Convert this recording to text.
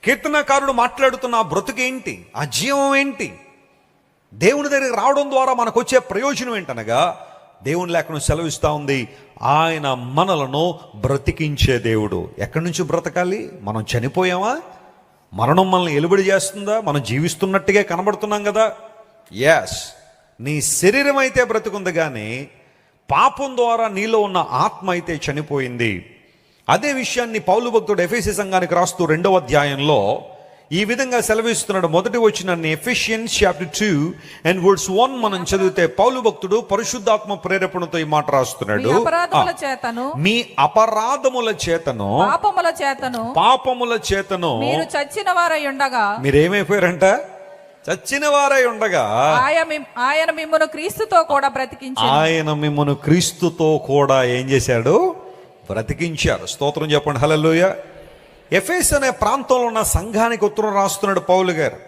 కీర్తనకారుడు మాట్లాడుతున్న ఆ బ్రతుకేంటి, ఆ జీవం ఏంటి, దేవుని దగ్గరికి రావడం ద్వారా మనకు వచ్చే ప్రయోజనం ఏంటనగా, దేవుని లేఖనం సెలవిస్తూ ఉంది, ఆయన మనలను బ్రతికించే దేవుడు. ఎక్కడి నుంచి బ్రతకాలి? మనం చనిపోయామా? మరణం మనల్ని ఎలుబడి చేస్తుందా? మనం జీవిస్తున్నట్టుగా కనబడుతున్నాం కదా. ఎస్, నీ శరీరం అయితే బ్రతుకుంది, కానీ పాపం ద్వారా నీలో ఉన్న ఆత్మ అయితే చనిపోయింది. అదే విషయాన్ని పౌలు భక్తుడు ఎఫెసీ సంఘానికి రాస్తూ 2వ అధ్యాయంలో ఈ విధంగా సెలవిస్తున్నాడు. మొదటి వచనాన్ని ఎఫెసియన్స్ చాప్టర్ 2 and verse 1 మనం చదివితే పౌలు భక్తుడు పరిశుద్ధాత్మ ప్రేరేపణతో ఈ మాట రాస్తున్నాడు. మీ అపరాధముల చేతను పాపముల చేతను మీరు చచ్చిన వారై ఉండగా, మీరేమైపోయారంట? చచ్చిన వారై ఉండగా ఆయన మిమ్మును క్రీస్తుతో కూడా బ్రతికించాడు. ఆయన మిమ్మును క్రీస్తుతో కూడా ఏం చేశాడు? బ్రతికించారు. స్తోత్రం చెప్పండి, హల్లెలూయా. ఎఫెసు అనే ప్రాంతంలో ఉన్న సంఘానికి ఉత్తరం రాస్తున్నాడు పౌలు గారు.